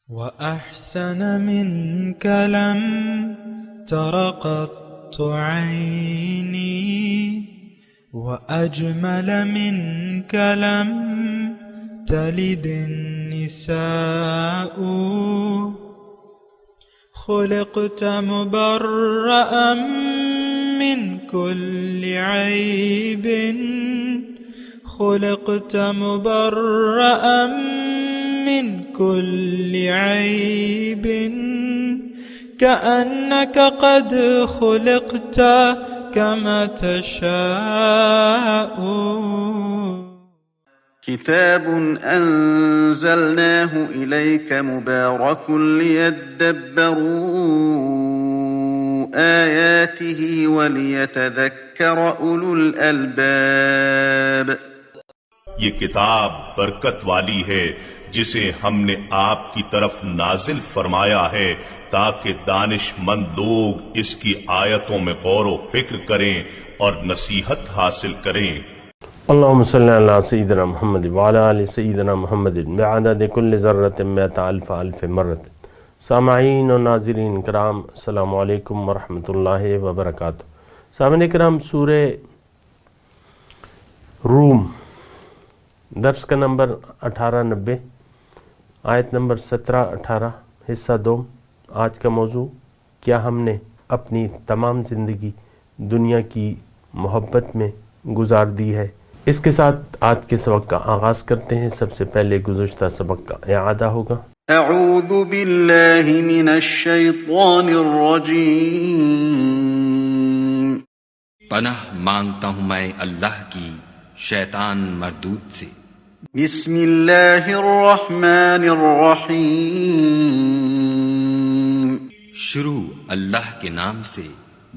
وأحسن منك لم تر قط عيني وأجمل منك لم تلد النساء خلقت مبرأ من كل عيب خلقت مبرأ من كل عيب كأنك قد خلقت كما تشاء. كتاب أنزلناه إليك مبارك ليدبروا آياته وليتذكر أولو الألباب. یہ کتاب برکت والی ہے جسے ہم نے آپ کی طرف نازل فرمایا ہے تاکہ دانش مند لوگ اس کی آیتوں میں غور و فکر کریں اور نصیحت حاصل کریں. اللہم صلی علی سیدنا محمد وعلی آل سیدنا محمد بعدد کل ذرۃ مئۃ الف الف مرۃ. سامعین و ناظرین کرام، السلام علیکم ورحمۃ اللہ وبرکاتہ. سامعین کرام، سورہ روم درس کا نمبر 1890، آیت نمبر 17-18، حصہ 2. آج کا موضوع: کیا ہم نے اپنی تمام زندگی دنیا کی محبت میں گزار دی ہے؟ اس کے ساتھ آج کے سبق کا آغاز کرتے ہیں. سب سے پہلے گزشتہ سبق کا اعادہ ہوگا. اعوذ باللہ من الشیطان الرجیم. پناہ مانگتا ہوں میں اللہ کی شیطان مردود سے. بسم اللہ الرحمن الرحیم. شروع اللہ کے نام سے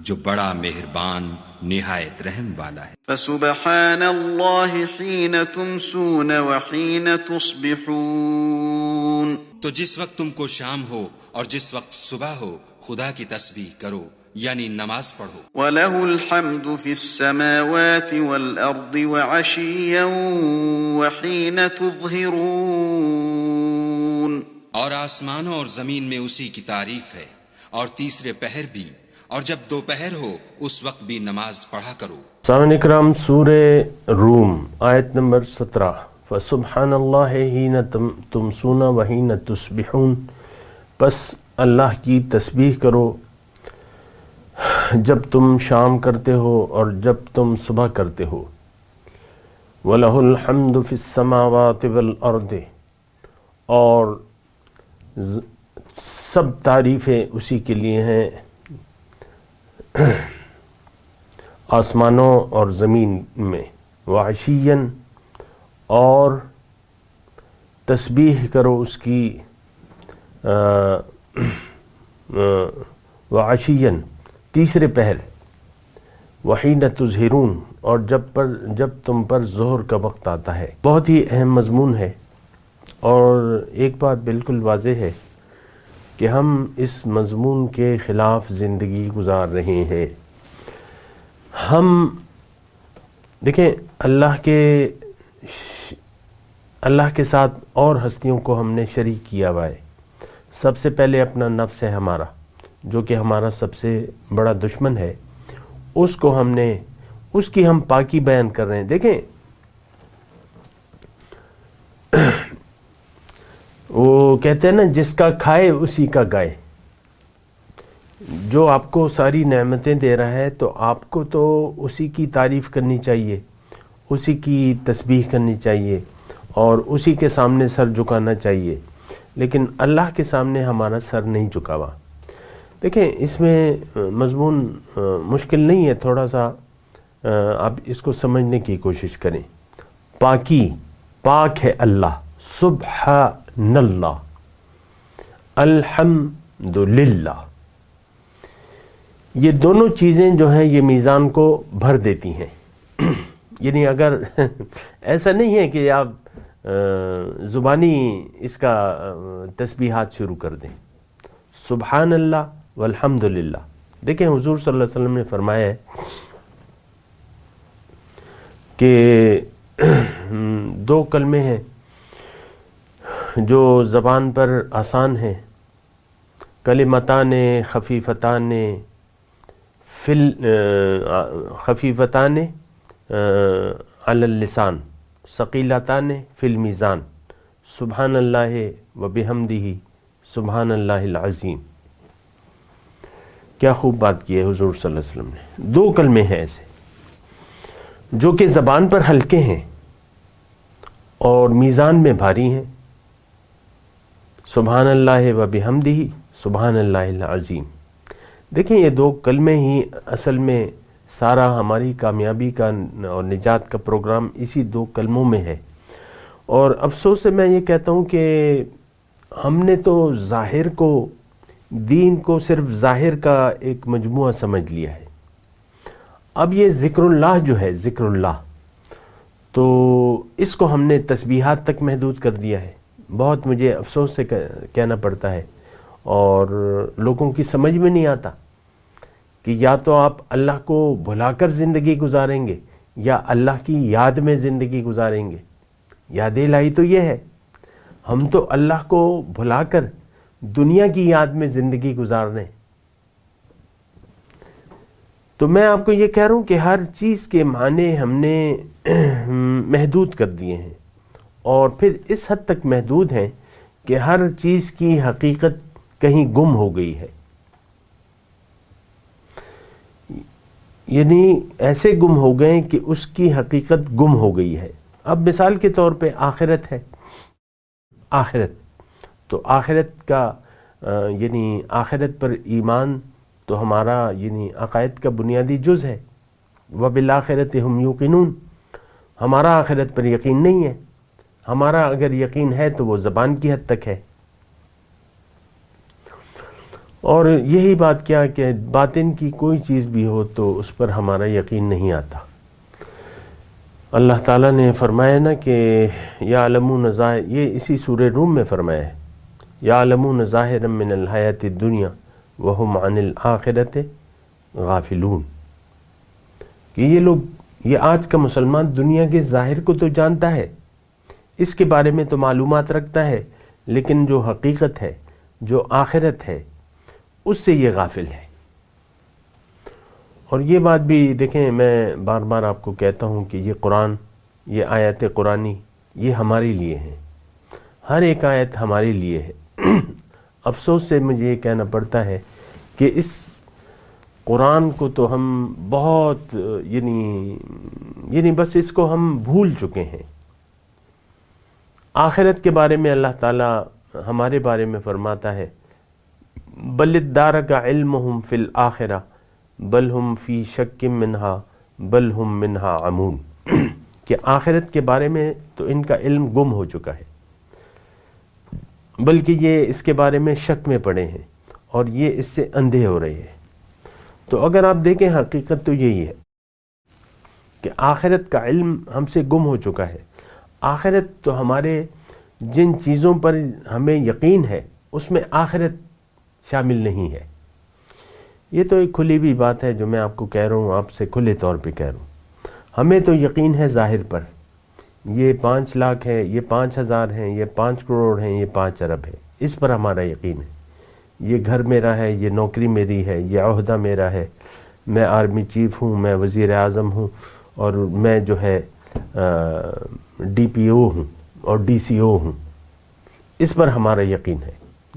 جو بڑا مہربان نہایت رحم والا ہے. فسبحان اللہ حین تمسون وحین تصبحون. تو جس وقت تم کو شام ہو اور جس وقت صبح ہو خدا کی تسبیح کرو، یعنی نماز پڑھو. وَلَهُ الْحَمْدُ فِي السَّمَاوَاتِ وَالْأَرْضِ وَعَشِيًّا وَحِينَ تُظْهِرُونَ. اور آسمانوں اور زمین میں اسی کی تعریف ہے، اور تیسرے پہر بھی، اور جب دوپہر ہو اس وقت بھی نماز پڑھا کرو. سامعین اکرام، سورہ روم آیت نمبر 17. فسبحان اللہ حین تمسون وحین تصبحون. پس اللہ کی تسبیح کرو جب تم شام کرتے ہو اور جب تم صبح کرتے ہو. وَلَهُ الْحَمْدُ فِي السَّمَاوَاتِ وَالْأَرْضِ. اور سب تعریفیں اسی کے لیے ہیں آسمانوں اور زمین میں. وعشیًا، اور تسبیح کرو اس کی وعشیًا تیسرے پہر. وحین تظہرون، اور جب تم پر ظہر کا وقت آتا ہے. بہت ہی اہم مضمون ہے، اور ایک بات بالکل واضح ہے کہ ہم اس مضمون کے خلاف زندگی گزار رہے ہیں. ہم دیکھیں، اللہ کے ساتھ اور ہستیوں کو ہم نے شریک کیا ہوا ہے. سب سے پہلے اپنا نفس ہے ہمارا، جو کہ ہمارا سب سے بڑا دشمن ہے. اس کی ہم پاکی بیان کر رہے ہیں. دیکھیں، وہ کہتے ہیں نا، جس کا کھائے اسی کا گائے. جو آپ کو ساری نعمتیں دے رہا ہے تو آپ کو تو اسی کی تعریف کرنی چاہیے، اسی کی تسبیح کرنی چاہیے، اور اسی کے سامنے سر جھکانا چاہیے. لیکن اللہ کے سامنے ہمارا سر نہیں جھکا ہوا. دیکھیں، اس میں مضمون مشکل نہیں ہے، تھوڑا سا آپ اس کو سمجھنے کی کوشش کریں. پاک ہے اللہ. سبحان اللہ، الحمدللہ. یہ دونوں چیزیں جو ہیں یہ میزان کو بھر دیتی ہیں. یعنی اگر ایسا نہیں ہے کہ آپ زبانی اس کا تسبیحات شروع کر دیں. سبحان اللہ والحمدللہ. دیکھیں، حضور صلی اللہ علیہ وسلم نے فرمایا ہے کہ دو کلمے ہیں جو زبان پر آسان ہیں، کلمتان خفیفتان خفیفتان علی اللسان ثقیلتان فی المیزان سبحان اللہ و بحمدہ سبحان اللہ العظیم۔ کیا خوب بات کی ہے حضور صلی اللہ علیہ وسلم نے۔ دو کلمے ہیں ایسے جو کہ زبان پر ہلکے ہیں اور میزان میں بھاری ہیں، سبحان اللہ و بحمدہ سبحان اللہ العظیم۔ دیکھیں یہ دو کلمے ہی اصل میں سارا ہماری کامیابی کا اور نجات کا پروگرام اسی دو کلموں میں ہے۔ اور افسوس سے میں یہ کہتا ہوں کہ ہم نے تو ظاہر کو، دین کو صرف ظاہر کا ایک مجموعہ سمجھ لیا ہے۔ اب یہ ذکر اللہ جو ہے، ذکر اللہ، تو اس کو ہم نے تسبیحات تک محدود کر دیا ہے۔ بہت مجھے افسوس سے کہنا پڑتا ہے، اور لوگوں کی سمجھ میں نہیں آتا کہ یا تو آپ اللہ کو بھلا کر زندگی گزاریں گے یا اللہ کی یاد میں زندگی گزاریں گے۔ یاد الہی تو یہ ہے، ہم تو اللہ کو بھلا کر دنیا کی یاد میں زندگی گزار رہے ہیں۔ تو میں آپ کو یہ کہہ رہا ہوں کہ ہر چیز کے معنی ہم نے محدود کر دیے ہیں، اور پھر اس حد تک محدود ہیں کہ ہر چیز کی حقیقت کہیں گم ہو گئی ہے، یعنی ایسے گم ہو گئے کہ اس کی حقیقت گم ہو گئی ہے۔ اب مثال کے طور پہ آخرت ہے، آخرت تو آخرت کا یعنی آخرت پر ایمان تو ہمارا یعنی عقائد کا بنیادی جز ہے۔ وبالآخرۃ ہم یوقنون، ہمارا آخرت پر یقین نہیں ہے۔ ہمارا اگر یقین ہے تو وہ زبان کی حد تک ہے، اور یہی بات کیا کہ باطن کی کوئی چیز بھی ہو تو اس پر ہمارا یقین نہیں آتا۔ اللہ تعالیٰ نے فرمایا نا کہ یعلمون ظاہر، یہ اسی سورہ روم میں فرمایا ہے، یعلمون ظاہرا من الحیاۃ الدنیا وہم عن الآخرۃ غافلون، کہ یہ لوگ، یہ آج کا مسلمان دنیا کے ظاہر کو تو جانتا ہے، اس کے بارے میں تو معلومات رکھتا ہے، لیکن جو حقیقت ہے، جو آخرت ہے، اس سے یہ غافل ہے۔ اور یہ بات بھی دیکھیں، میں بار بار آپ کو کہتا ہوں کہ یہ قرآن، یہ آیت قرآنی، یہ ہمارے لیے ہیں، ہر ایک آیت ہمارے لیے ہے۔ افسوس سے مجھے یہ کہنا پڑتا ہے کہ اس قرآن کو تو ہم بہت یعنی بس اس کو ہم بھول چکے ہیں۔ آخرت کے بارے میں اللہ تعالیٰ ہمارے بارے میں فرماتا ہے، بل ادارک علمہم فی الآخرہ بل ہم فی شک منہا بل ہم منہا عمون، کہ آخرت کے بارے میں تو ان کا علم گم ہو چکا ہے، بلکہ یہ اس کے بارے میں شک میں پڑے ہیں اور یہ اس سے اندھے ہو رہے ہیں۔ تو اگر آپ دیکھیں حقیقت تو یہی ہے کہ آخرت کا علم ہم سے گم ہو چکا ہے۔ آخرت تو ہمارے جن چیزوں پر ہمیں یقین ہے اس میں آخرت شامل نہیں ہے۔ یہ تو ایک کھلی ہوئی بات ہے جو میں آپ کو کہہ رہا ہوں، آپ سے کھلے طور پہ کہہ رہا ہوں۔ ہمیں تو یقین ہے ظاہر پر، یہ 5 لاکھ ہے، یہ 5,000 ہیں، یہ 5 کروڑ ہیں، یہ 5 ارب ہے، اس پر ہمارا یقین ہے۔ یہ گھر میرا ہے، یہ نوکری میری ہے، یہ عہدہ میرا ہے، میں آرمی چیف ہوں، میں وزیر اعظم ہوں، اور میں جو ہے ڈی پی او ہوں اور ڈی سی او ہوں، اس پر ہمارا یقین ہے۔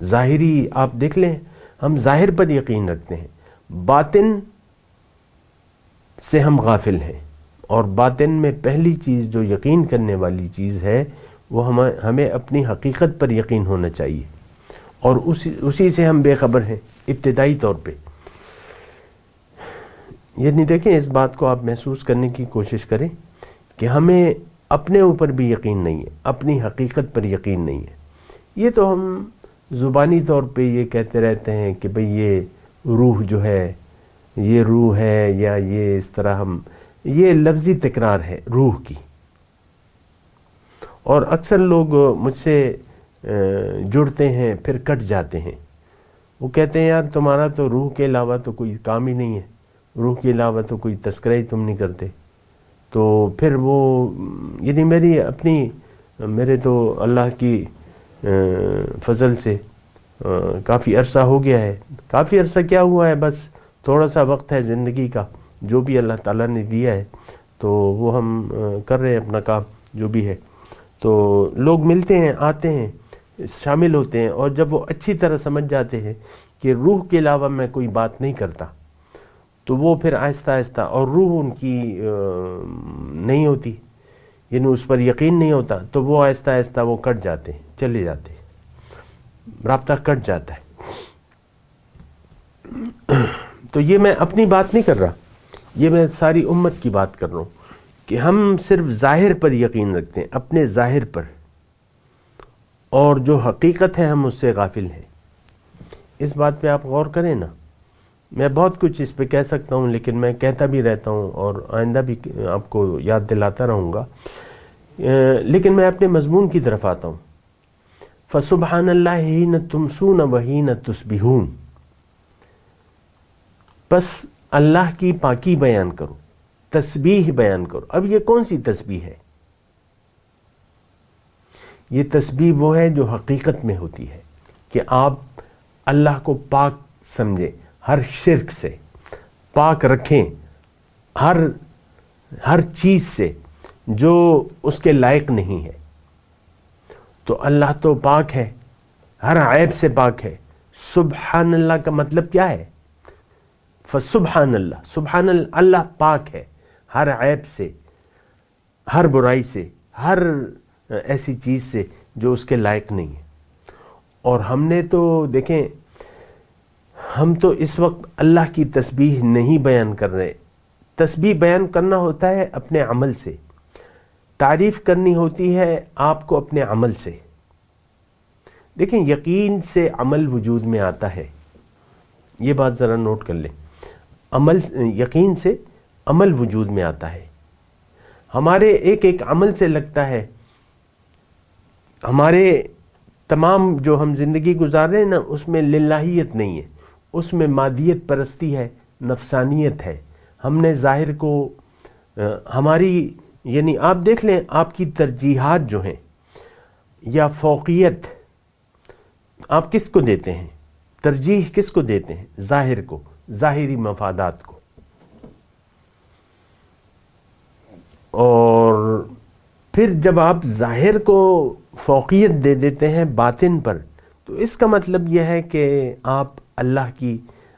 ظاہری آپ دیکھ لیں، ہم ظاہر پر یقین رکھتے ہیں، باطن سے ہم غافل ہیں، اور باطن میں پہلی چیز جو یقین کرنے والی چیز ہے وہ ہمیں اپنی حقیقت پر یقین ہونا چاہیے، اور اسی سے ہم بے خبر ہیں ابتدائی طور پہ۔ یعنی دیکھیں، اس بات کو آپ محسوس کرنے کی کوشش کریں کہ ہمیں اپنے اوپر بھی یقین نہیں ہے، اپنی حقیقت پر یقین نہیں ہے۔ یہ تو ہم زبانی طور پہ یہ کہتے رہتے ہیں کہ بھئی یہ روح جو ہے، یہ روح ہے، یا یہ اس طرح ہم، یہ لفظی تکرار ہے روح کی۔ اور اکثر لوگ مجھ سے جڑتے ہیں پھر کٹ جاتے ہیں، وہ کہتے ہیں یار تمہارا تو روح کے علاوہ تو کوئی کام ہی نہیں ہے، روح کے علاوہ تو کوئی تذکرہ ہی تم نہیں کرتے۔ تو پھر وہ یعنی میرے تو اللہ کی فضل سے کافی عرصہ ہو گیا ہے. کافی عرصہ کیا ہوا ہے، بس تھوڑا سا وقت ہے زندگی کا جو بھی اللہ تعالیٰ نے دیا ہے، تو وہ ہم کر رہے ہیں اپنا کام جو بھی ہے. تو لوگ ملتے ہیں، آتے ہیں، شامل ہوتے ہیں، اور جب وہ اچھی طرح سمجھ جاتے ہیں کہ روح کے علاوہ میں کوئی بات نہیں کرتا، تو وہ پھر آہستہ آہستہ، اور روح ان کی نہیں ہوتی، یعنی اس پر یقین نہیں ہوتا، تو وہ آہستہ آہستہ وہ کٹ جاتے ہیں، چلے جاتے ہیں، رابطہ کٹ جاتا ہے. تو یہ میں اپنی بات نہیں کر رہا، یہ میں ساری امت کی بات کر رہا ہوں کہ ہم صرف ظاہر پر یقین رکھتے ہیں، اپنے ظاہر پر، اور جو حقیقت ہے ہم اس سے غافل ہیں. اس بات پہ آپ غور کریں نا. میں بہت کچھ اس پہ کہہ سکتا ہوں، لیکن میں کہتا بھی رہتا ہوں اور آئندہ بھی آپ کو یاد دلاتا رہوں گا، لیکن میں اپنے مضمون کی طرف آتا ہوں. فسبحان اللہ حین تمسون وحین تصبحون. بس اللہ کی پاکی بیان کرو، تسبیح بیان کرو. اب یہ کون سی تسبیح ہے؟ یہ تسبیح وہ ہے جو حقیقت میں ہوتی ہے کہ آپ اللہ کو پاک سمجھیں، ہر شرک سے پاک رکھیں، ہر چیز سے جو اس کے لائق نہیں ہے. تو اللہ تو پاک ہے، ہر عیب سے پاک ہے. سبحان اللہ کا مطلب کیا ہے؟ فسبحان اللہ، سبحان اللہ پاک ہے ہر عیب سے، ہر برائی سے، ہر ایسی چیز سے جو اس کے لائق نہیں ہے. اور ہم نے تو دیکھیں، ہم تو اس وقت اللہ کی تسبیح نہیں بیان کر رہے. تسبیح بیان کرنا ہوتا ہے اپنے عمل سے، تعریف کرنی ہوتی ہے آپ کو اپنے عمل سے. دیکھیں، یقین سے عمل وجود میں آتا ہے، یہ بات ذرا نوٹ کر لیں. یقین سے عمل وجود میں آتا ہے. ہمارے ایک ایک عمل سے لگتا ہے، ہمارے تمام جو ہم زندگی گزار رہے ہیں نا، اس میں للہیت نہیں ہے، اس میں مادیت پرستی ہے، نفسانیت ہے. ہم نے ظاہر کو ہماری، یعنی آپ دیکھ لیں آپ کی ترجیحات جو ہیں یا فوقیت، آپ کس کو دیتے ہیں؟ ترجیح کس کو دیتے ہیں؟ ظاہر کو، ظاہری مفادات کو. اور پھر جب آپ ظاہر کو فوقیت دے دیتے ہیں باطن پر، تو اس کا مطلب یہ ہے کہ آپ اللہ کی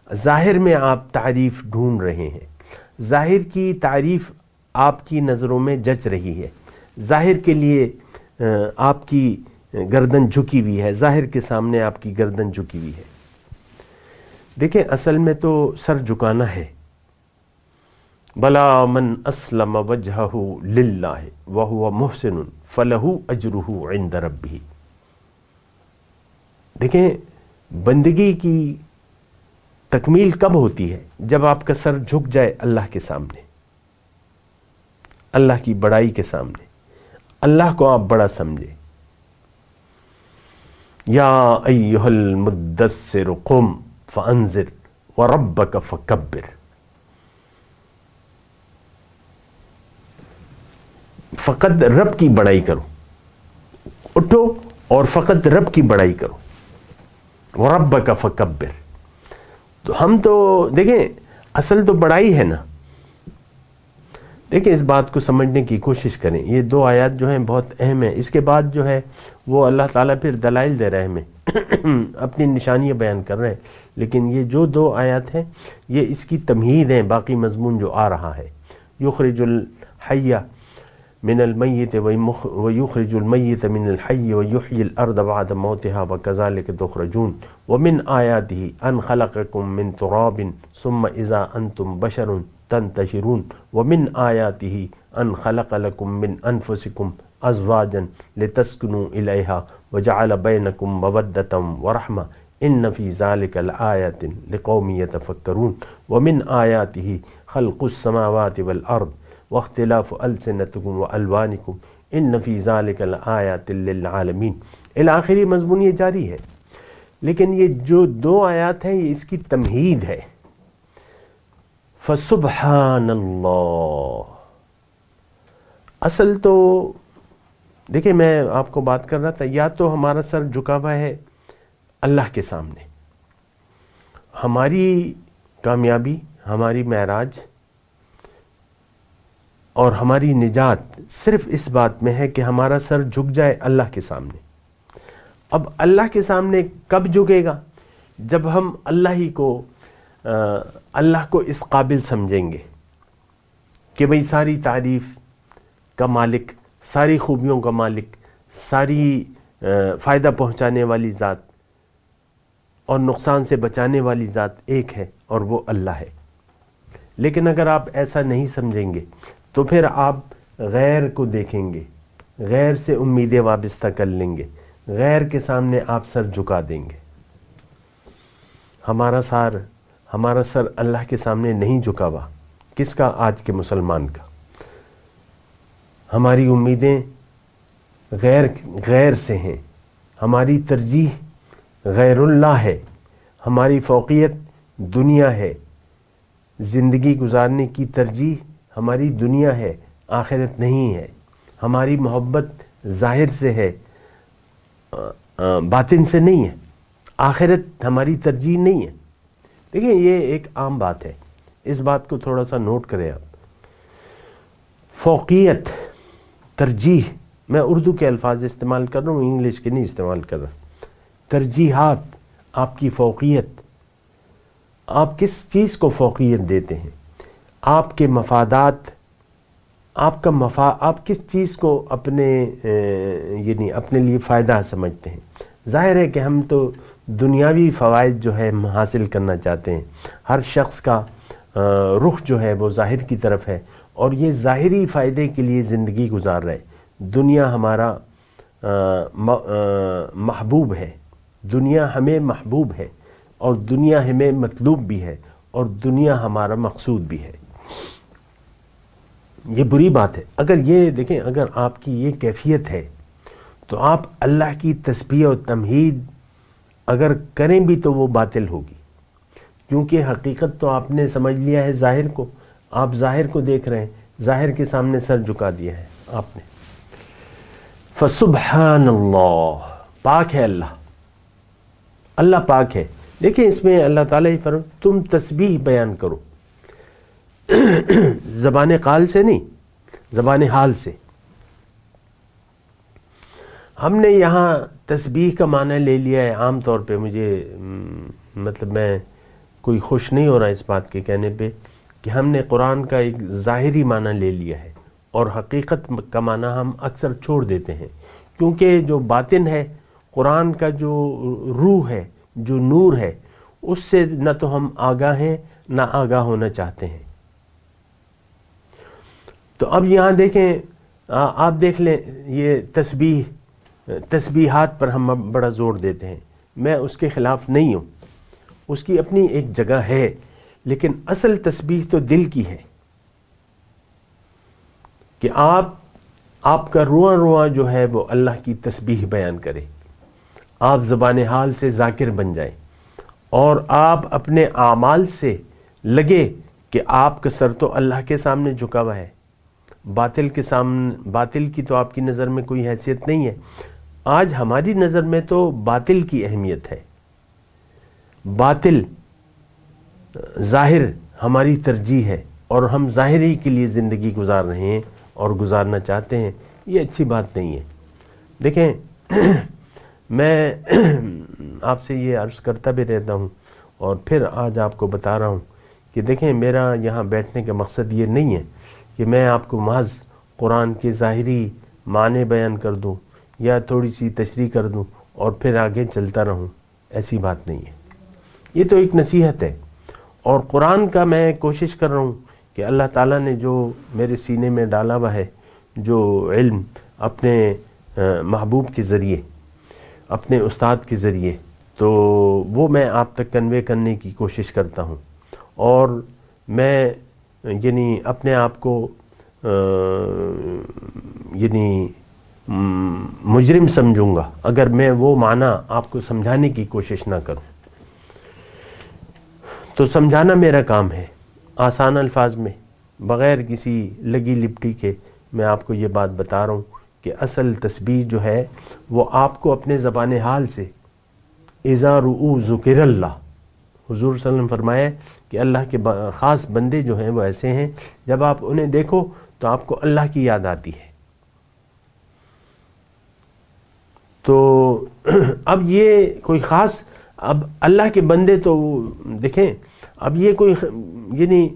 ظاہر میں آپ تعریف ڈھونڈ رہے ہیں. ظاہر کی تعریف آپ کی نظروں میں جچ رہی ہے، ظاہر کے لیے آپ کی گردن جھکی ہوئی ہے، ظاہر کے سامنے آپ کی گردن جھکی ہوئی ہے. دیکھیں، اصل میں تو سر جھکانا ہے. بلا من اسلم وجہہ للہ وہو محسن فلہ اجرہ عند ربہ. دیکھیں، بندگی کی تکمیل کب ہوتی ہے؟ جب آپ کا سر جھک جائے اللہ کے سامنے، اللہ کی بڑائی کے سامنے، اللہ کو آپ بڑا سمجھے. یا ایہا المدثر قم فانذر وربک فکبر. فقط رب کی بڑائی کرو، اٹھو اور فقط رب کی بڑائی کرو. وربک فکبر. تو ہم تو دیکھیں، اصل تو بڑائی ہے نا. دیکھیں، اس بات کو سمجھنے کی کوشش کریں. یہ دو آیات جو ہیں بہت اہم ہیں. اس کے بعد جو ہے وہ اللہ تعالیٰ پھر دلائل دے رہے ہیں ہمیں، اپنی نشانیاں بیان کر رہے ہیں. لیکن یہ جو دو آیات ہیں یہ اس کی تمہید ہیں باقی مضمون جو آ رہا ہے. یخرج الحی من المیت ویخرج المیت من الحی ویحیی الارض بعد موتها وکذالک تخرجون. ومن آیاته ان خلقکم من تراب ثم اذا انتم بشر تنتشرون. ومن آیاته ان خلق لکم من انفسکم ازواجا لتسکنوا الیہا وجعل بینکم مودۃ ورحمہ ان فی ذلک لآیات لقوم یتفکرون. ومن آیاته خلق السماوات والارض واختلاف السنتکم والوانکم ان فی ذلک لآیات للعالمین. الآخری مضمون یہ جاری ہے. لیکن یہ جو دو آیات ہیں یہ اس کی تمہید ہے. فسبحان اللہ. اصل تو دیکھیں میں آپ کو بات کر رہا تھا، یا تو ہمارا سر جھکا ہوا ہے اللہ کے سامنے، ہماری کامیابی، ہماری معراج اور ہماری نجات صرف اس بات میں ہے کہ ہمارا سر جھک جائے اللہ کے سامنے۔ اب اللہ کے سامنے کب جھکے گا؟ جب ہم اللہ کو اس قابل سمجھیں گے کہ بھئی ساری تعریف کا مالک، ساری خوبیوں کا مالک، ساری فائدہ پہنچانے والی ذات اور نقصان سے بچانے والی ذات ایک ہے اور وہ اللہ ہے۔ لیکن اگر آپ ایسا نہیں سمجھیں گے تو پھر آپ غیر کو دیکھیں گے، غیر سے امیدیں وابستہ کر لیں گے، غیر کے سامنے آپ سر جھکا دیں گے۔ ہمارا سر اللہ کے سامنے نہیں جھکا ہوا، کس کا؟ آج کے مسلمان کا۔ ہماری امیدیں غیر سے ہیں، ہماری ترجیح غیر اللہ ہے، ہماری فوقیت دنیا ہے، زندگی گزارنے کی ترجیح ہماری دنیا ہے، آخرت نہیں ہے، ہماری محبت ظاہر سے ہے، باطن سے نہیں ہے، آخرت ہماری ترجیح نہیں ہے۔ دیکھیں یہ ایک عام بات ہے، اس بات کو تھوڑا سا نوٹ کریں آپ۔ فوقیت، ترجیح، میں اردو کے الفاظ استعمال کر رہا ہوں، انگلش کے نہیں استعمال کر رہا۔ ترجیحات، آپ کی فوقیت، آپ کس چیز کو فوقیت دیتے ہیں؟ آپ کے مفادات، آپ کس چیز کو اپنے لیے فائدہ سمجھتے ہیں؟ ظاہر ہے کہ ہم تو دنیاوی فوائد جو ہے حاصل کرنا چاہتے ہیں، ہر شخص کا رخ جو ہے وہ ظاہر کی طرف ہے اور یہ ظاہری فائدے کے لیے زندگی گزار رہے۔ دنیا ہمارا محبوب ہے، دنیا ہمیں محبوب ہے اور دنیا ہمیں مطلوب بھی ہے اور دنیا ہمارا مقصود بھی ہے۔ یہ بری بات ہے۔ اگر یہ دیکھیں، اگر آپ کی یہ کیفیت ہے تو آپ اللہ کی تسبیح و تمجید اگر کریں بھی تو وہ باطل ہوگی، کیونکہ حقیقت تو آپ نے سمجھ لیا ہے ظاہر کو، آپ ظاہر کو دیکھ رہے ہیں، ظاہر کے سامنے سر جھکا دیا ہے آپ نے۔ فسبحان اللہ، پاک ہے اللہ پاک ہے۔ دیکھیں اس میں اللہ تعالیٰ ہی فرماتا ہے تم تسبیح بیان کرو، زبان قال سے نہیں، زبان حال سے۔ ہم نے یہاں تسبیح کا معنی لے لیا ہے عام طور پہ، مجھے میں کوئی خوش نہیں ہو رہا اس بات کے کہنے پہ کہ ہم نے قرآن کا ایک ظاہری معنی لے لیا ہے اور حقیقت کا معنی ہم اکثر چھوڑ دیتے ہیں، کیونکہ جو باطن ہے، قرآن کا جو روح ہے، جو نور ہے، اس سے نہ تو ہم آگاہ ہیں نہ آگاہ ہونا چاہتے ہیں۔ تو اب یہاں دیکھیں، آپ دیکھ لیں، یہ تسبیحات پر ہم بڑا زور دیتے ہیں، میں اس کے خلاف نہیں ہوں، اس کی اپنی ایک جگہ ہے، لیکن اصل تسبیح تو دل کی ہے کہ آپ کا رواں رواں جو ہے وہ اللہ کی تسبیح بیان کرے، آپ زبان حال سے ذاکر بن جائیں اور آپ اپنے اعمال سے لگے کہ آپ کا سر تو اللہ کے سامنے جھکا ہوا ہے، باطل کی تو آپ کی نظر میں کوئی حیثیت نہیں ہے۔ آج ہماری نظر میں تو باطل کی اہمیت ہے، باطل ظاہر ہماری ترجیح ہے اور ہم ظاہری کے لیے زندگی گزار رہے ہیں اور گزارنا چاہتے ہیں، یہ اچھی بات نہیں ہے۔ دیکھیں میں آپ سے یہ عرض کرتا بھی رہتا ہوں اور پھر آج آپ کو بتا رہا ہوں کہ دیکھیں میرا یہاں بیٹھنے کا مقصد یہ نہیں ہے کہ میں آپ کو محض قرآن کے ظاہری معنی بیان کر دوں یا تھوڑی سی تشریح کر دوں اور پھر آگے چلتا رہوں، ایسی بات نہیں ہے۔ یہ تو ایک نصیحت ہے اور قرآن کا میں کوشش کر رہا ہوں کہ اللہ تعالیٰ نے جو میرے سینے میں ڈالا ہوا ہے، جو علم اپنے محبوب کے ذریعے، اپنے استاد کے ذریعے، تو وہ میں آپ تک کنوے کرنے کی کوشش کرتا ہوں اور میں اپنے آپ کو مجرم سمجھوں گا اگر میں وہ معنی آپ کو سمجھانے کی کوشش نہ کروں۔ تو سمجھانا میرا کام ہے، آسان الفاظ میں، بغیر کسی لگی لپٹی کے میں آپ کو یہ بات بتا رہا ہوں کہ اصل تسبیح جو ہے وہ آپ کو اپنے زبان حال سے اذا رؤوا ذکر اللہ، حضور صلی اللہ علیہ وسلم فرمایا کہ اللہ کے خاص بندے جو ہیں وہ ایسے ہیں جب آپ انہیں دیکھو تو آپ کو اللہ کی یاد آتی ہے. تو اب یہ کوئی خاص، اب اللہ کے بندے تو دیکھیں، اب یہ کوئی یعنی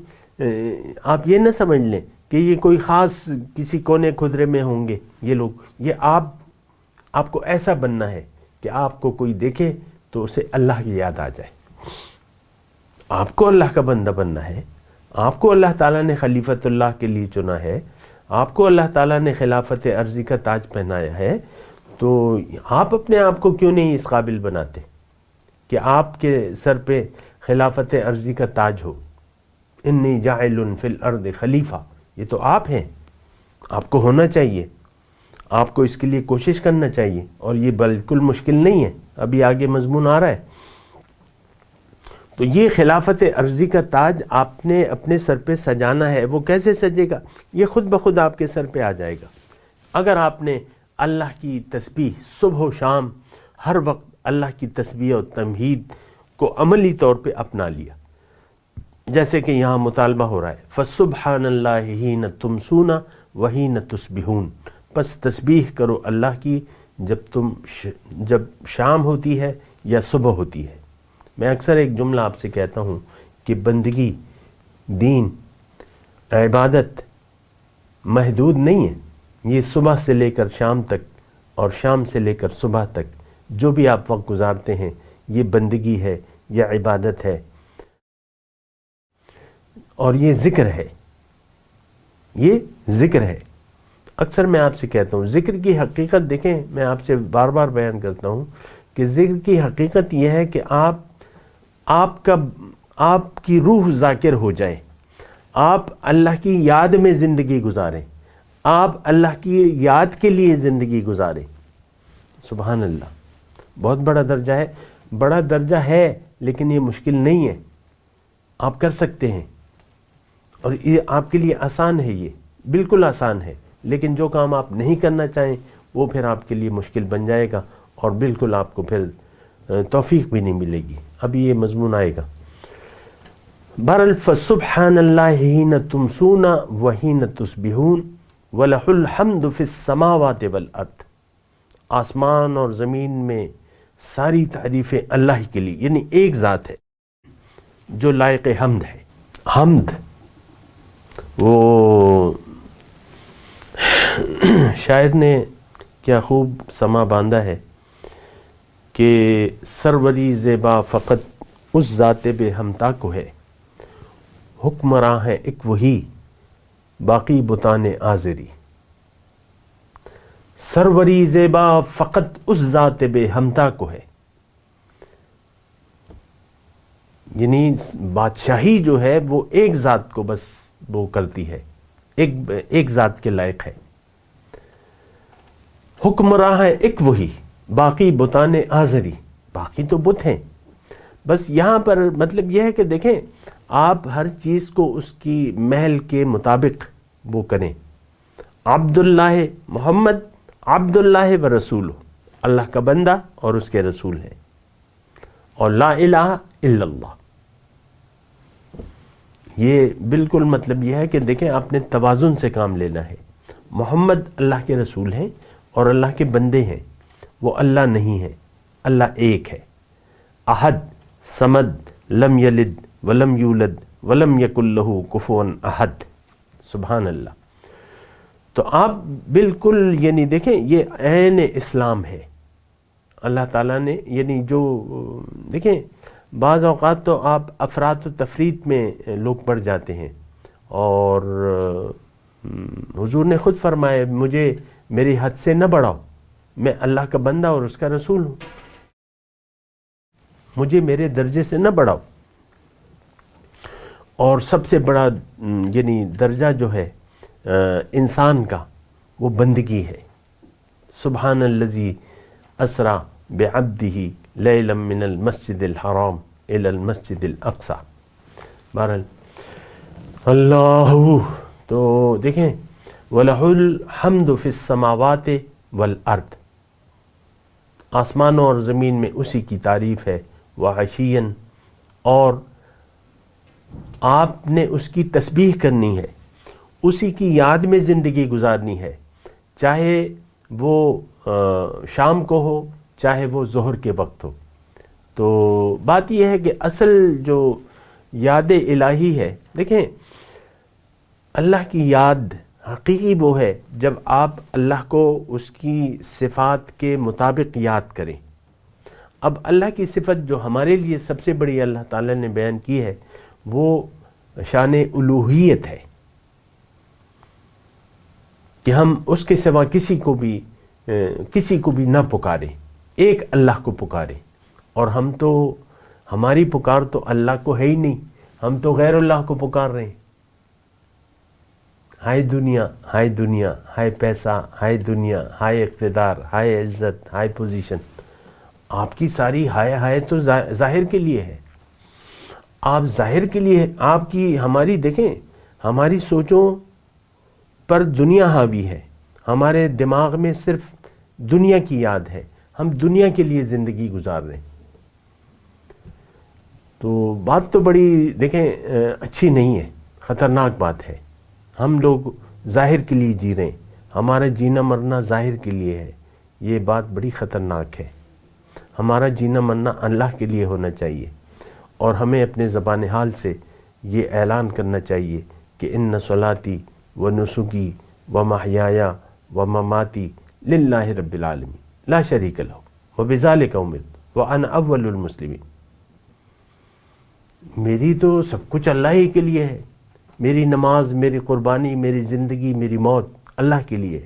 آپ یہ نہ سمجھ لیں کہ یہ کوئی خاص کسی کونے خدرے میں ہوں گے یہ لوگ. یہ آپ کو ایسا بننا ہے کہ آپ کو کوئی دیکھے تو اسے اللہ کی یاد آ جائے. آپ کو اللہ کا بندہ بننا ہے، آپ کو اللہ تعالیٰ نے خلیفۃ اللہ کے لیے چنا ہے، آپ کو اللہ تعالیٰ نے خلافت عرضی کا تاج پہنایا ہے، تو آپ اپنے آپ کو کیوں نہیں اس قابل بناتے کہ آپ کے سر پہ خلافت عرضی کا تاج ہو؟ انی جاعل فی الارض خلیفہ، یہ تو آپ ہیں، آپ کو ہونا چاہیے، آپ کو اس کے لیے کوشش کرنا چاہیے، اور یہ بالکل مشکل نہیں ہے. ابھی آگے مضمون آ رہا ہے. تو یہ خلافت عرضی کا تاج آپ نے اپنے سر پہ سجانا ہے. وہ کیسے سجے گا؟ یہ خود بخود آپ کے سر پہ آ جائے گا اگر آپ نے اللہ کی تسبیح صبح و شام ہر وقت اللہ کی تسبیح اور تمہید کو عملی طور پہ اپنا لیا. جیسے کہ یہاں مطالبہ ہو رہا ہے فَسُبْحَانَ اللَّهِ حِينَ تُمْسُونَ وَحِينَ تُصْبِحُونَ، پس تسبیح کرو اللہ کی جب شام ہوتی ہے یا صبح ہوتی ہے. میں اکثر ایک جملہ آپ سے کہتا ہوں کہ بندگی، دین، عبادت محدود نہیں ہے. یہ صبح سے لے کر شام تک اور شام سے لے کر صبح تک جو بھی آپ وقت گزارتے ہیں یہ بندگی ہے، یہ عبادت ہے، اور یہ ذکر ہے. یہ ذکر ہے. اکثر میں آپ سے کہتا ہوں ذکر کی حقیقت دیکھیں، میں آپ سے بار بار بیان کرتا ہوں کہ ذکر کی حقیقت یہ ہے کہ آپ کی روح ذاکر ہو جائے، آپ اللہ کی یاد میں زندگی گزاریں، آپ اللہ کی یاد کے لیے زندگی گزاریں. سبحان اللہ، بہت بڑا درجہ ہے. بڑا درجہ ہے لیکن یہ مشکل نہیں ہے، آپ کر سکتے ہیں، اور یہ آپ کے لیے آسان ہے. یہ بالکل آسان ہے. لیکن جو کام آپ نہیں کرنا چاہیں وہ پھر آپ کے لیے مشکل بن جائے گا، اور بالکل آپ کو پھر توفیق بھی نہیں ملے گی. ابھی یہ مضمون آئے گا. بہرحال فسبحان اللہ حین تمسون وحین تصبحون وَلَهُ الْحَمْدُ فِي السَّمَاوَاتِ وَالْأَرْضِ، آسمان اور زمین میں ساری تعریفیں اللہ کے لیے، یعنی ایک ذات ہے جو لائق حمد ہے. حمد، وہ شاعر نے کیا خوب سما باندھا ہے کہ سروری زیبا فقط اس ذات بے ہمتا کو ہے، حکمراں ہے ایک وہی باقی بتان آزری. سروری زیبا فقط اس ذات بے ہمتا کو ہے، یعنی بادشاہی جو ہے وہ ایک ذات کو بس وہ کرتی ہے، ایک ذات کے لائق ہے. حکمراں ہے ایک وہی باقی بتان آزری، باقی تو بت ہیں. بس یہاں پر مطلب یہ ہے کہ دیکھیں آپ ہر چیز کو اس کی محل کے مطابق وہ کریں. عبداللہ محمد عبداللہ و رسول، اللہ کا بندہ اور اس کے رسول ہے، اور لا الہ الا اللہ. یہ بالکل مطلب یہ ہے کہ دیکھیں آپ نے توازن سے کام لینا ہے. محمد اللہ کے رسول ہیں اور اللہ کے بندے ہیں، وہ اللہ نہیں ہے، اللہ ایک ہے. احد، صمد، لم یلد ولم یولد ولم یکن لہ کفوا احد. سبحان اللہ. تو آپ بالکل یعنی دیکھیں یہ عین اسلام ہے. اللہ تعالیٰ نے یعنی جو دیکھیں بعض اوقات تو آپ افراط و تفریط میں لوگ پڑ جاتے ہیں، اور حضور نے خود فرمایا مجھے میری حد سے نہ بڑھاؤ، میں اللہ کا بندہ اور اس کا رسول ہوں، مجھے میرے درجے سے نہ بڑھاؤ. اور سب سے بڑا یعنی درجہ جو ہے انسان کا وہ بندگی ہے. سبحان الذی اسرا بعبدہ لیلا من المسجد الحرام الى المسجد الاقصى. بہرحال اللہ، تو دیکھیں وَلَهُ الْحَمْدُ فِي السَّمَاوَاتِ وَالْأَرْضِ، آسمانوں اور زمین میں اسی کی تعریف ہے، وَعَشِيًّا، اور آپ نے اس کی تسبیح کرنی ہے، اسی کی یاد میں زندگی گزارنی ہے، چاہے وہ شام کو ہو چاہے وہ ظہر کے وقت ہو۔ تو بات یہ ہے کہ اصل جو یاد الہی ہے، دیکھیں اللہ کی یاد حقیقی وہ ہے جب آپ اللہ کو اس کی صفات کے مطابق یاد کریں۔ اب اللہ کی صفت جو ہمارے لیے سب سے بڑی اللہ تعالیٰ نے بیان کی ہے وہ شان الوہیت ہے، کہ ہم اس کے سوا کسی کو بھی نہ پکاریں، ایک اللہ کو پکاریں۔ اور ہم تو ہماری پکار تو اللہ کو ہے ہی نہیں، ہم تو غیر اللہ کو پکار رہے ہیں۔ ہائے دنیا، ہائے دنیا، ہائے پیسہ، ہائے دنیا، ہائے اقتدار، ہائے عزت، ہائے پوزیشن، آپ کی ساری ہائے ہائے تو ظاہر کے لیے ہے، آپ ظاہر کے لیے، آپ کی ہماری دیکھیں ہماری سوچوں پر دنیا حاوی ہے، ہمارے دماغ میں صرف دنیا کی یاد ہے، ہم دنیا کے لیے زندگی گزار رہے ہیں۔ تو بات تو بڑی دیکھیں اچھی نہیں ہے، خطرناک بات ہے۔ ہم لوگ ظاہر کے لیے جی رہے ہیں، ہمارا جینا مرنا ظاہر کے لیے ہے، یہ بات بڑی خطرناک ہے۔ ہمارا جینا مرنا اللہ کے لیے ہونا چاہیے، اور ہمیں اپنے زبان حال سے یہ اعلان کرنا چاہیے کہ ان صلاتی و نسکی و محیایا و مماتی للہ رب العالمین لا شریک لہ وبذالک امرت وانا اول المسلمین۔ میری تو سب کچھ اللہ ہی کے لیے ہے، میری نماز، میری قربانی، میری زندگی، میری موت اللہ کے لیے ہے۔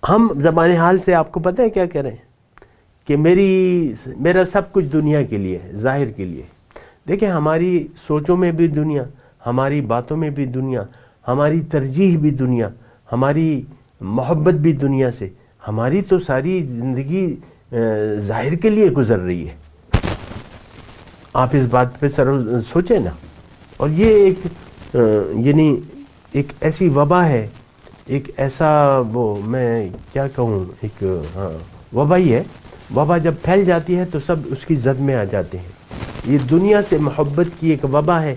ہم زبان حال سے آپ کو پتہ ہے کیا کہہ رہے ہیں کہ میرا سب کچھ دنیا کے لیے ہے، ظاہر کے لیے۔ دیکھیں ہماری سوچوں میں بھی دنیا، ہماری باتوں میں بھی دنیا، ہماری ترجیح بھی دنیا، ہماری محبت بھی دنیا سے، ہماری تو ساری زندگی ظاہر کے لیے گزر رہی ہے۔ آپ اس بات پہ سوچیں نا۔ اور یہ یعنی ایک ایسی وبا ہے، ایک ایسا میں کیا کہوں، ایک وبا ہی ہے۔ وبا جب پھیل جاتی ہے تو سب اس کی زد میں آ جاتے ہیں۔ یہ دنیا سے محبت کی ایک وبا ہے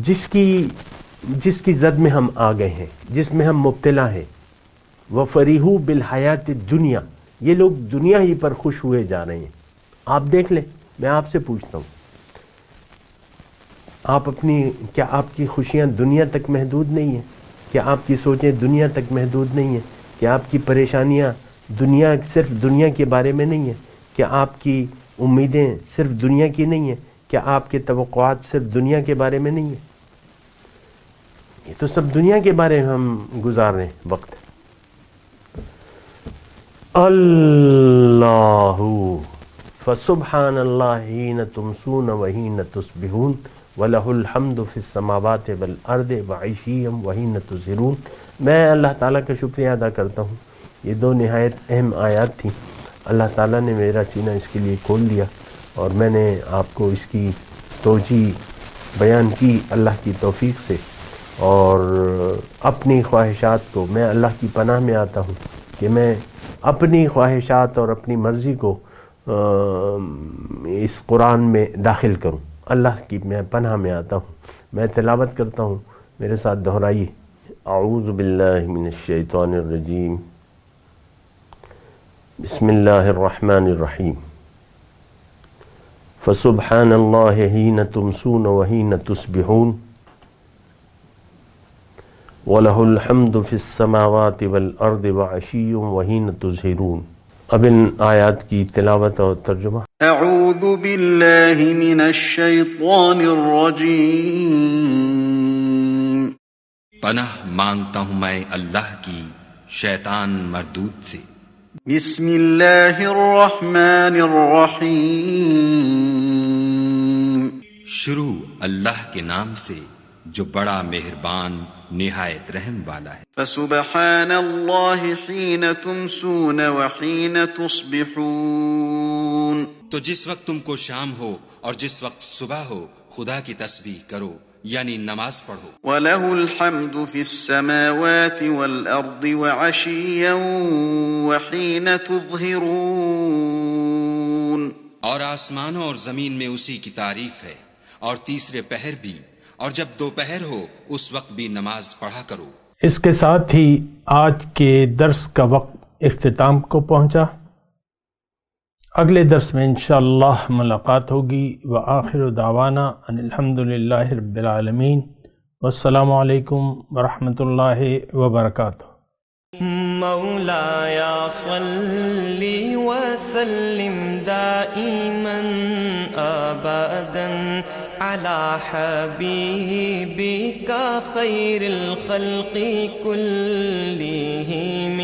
جس کی زد میں ہم آ گئے ہیں، جس میں ہم مبتلا ہیں۔ وَفَرِحُوا بِالْحَيَاةِ الدُّنْيَا، یہ لوگ دنیا ہی پر خوش ہوئے جا رہے ہیں۔ آپ دیکھ لیں، میں آپ سے پوچھتا ہوں، کیا آپ کی خوشیاں دنیا تک محدود نہیں ہیں؟ کیا آپ کی سوچیں دنیا تک محدود نہیں ہیں؟ کیا آپ کی پریشانیاں صرف دنیا کے بارے میں نہیں ہیں؟ کیا آپ کی امیدیں صرف دنیا کی نہیں ہیں؟ کیا آپ کے توقعات صرف دنیا کے بارے میں نہیں ہیں؟ یہ تو سب دنیا کے بارے میں ہم گزار رہے ہیں وقت۔ اللہ فسبحان اللہ حین تمسون وحین تصبحون وَلَهُ الْحَمْدُ فِي السَّمَاوَاتِ وَالْأَرْضِ وَعِشِيًّا وَحِينَ تُظْهِرُونَ۔ میں اللہ تعالیٰ کا شکریہ ادا کرتا ہوں، یہ دو نہایت اہم آیات تھیں، اللہ تعالیٰ نے میرا سینہ اس کے لیے کھول دیا، اور میں نے آپ کو اس کی توجیہ بیان کی اللہ کی توفیق سے۔ اور اپنی خواہشات کو، میں اللہ کی پناہ میں آتا ہوں کہ میں اپنی خواہشات اور اپنی مرضی کو اس قرآن میں داخل کروں۔ اللہ کی میں پناہ میں آتا ہوں، میں تلاوت کرتا ہوں، میرے ساتھ دہرائیے۔ اعوذ باللہ من الشیطان الرجیم، بسم اللہ الرحمن الرحیم۔ فسبحان اللہ حین تمسون وحین تصبحون وَلَهُ الْحَمْدُ فِي السَّمَاوَاتِ وَالْأَرْضِ وَعَشِيًّا وَحِينَ تُظْهِرُونَ۔ اب ان آیات کی تلاوت اور ترجمہ۔ اعوذ باللہ من الشیطان الرجیم، پناہ مانگتا ہوں میں اللہ کی شیطان مردود سے۔ بسم اللہ الرحمن الرحیم، شروع اللہ کے نام سے جو بڑا مہربان نہایت رحم والا ہے۔ فسبحان اللہ حین تمسون وحین تصبحون، تو جس وقت تم کو شام ہو اور جس وقت صبح ہو خدا کی تسبیح کرو یعنی نماز پڑھو. وَلَهُ الْحَمْدُ فِي السَّمَاوَاتِ وَالْأَرْضِ وَعَشِيًّا وَحِينَ تُظْهِرُونَ. اور آسمانوں اور زمین میں اسی کی تعریف ہے، اور تیسرے پہر بھی، اور جب دوپہر ہو اس وقت بھی نماز پڑھا کرو. اس کے ساتھ ہی آج کے درس کا وقت اختتام کو پہنچا. اگلے درس میں انشاءاللہ ملاقات ہوگی. وآخر دعوانا ان الحمدللہ رب العالمین. والسلام علیکم ورحمۃ اللہ وبرکاتہ. مولاي صل وسلم دائما أبدا على حبيبك خير الخلق كلهم.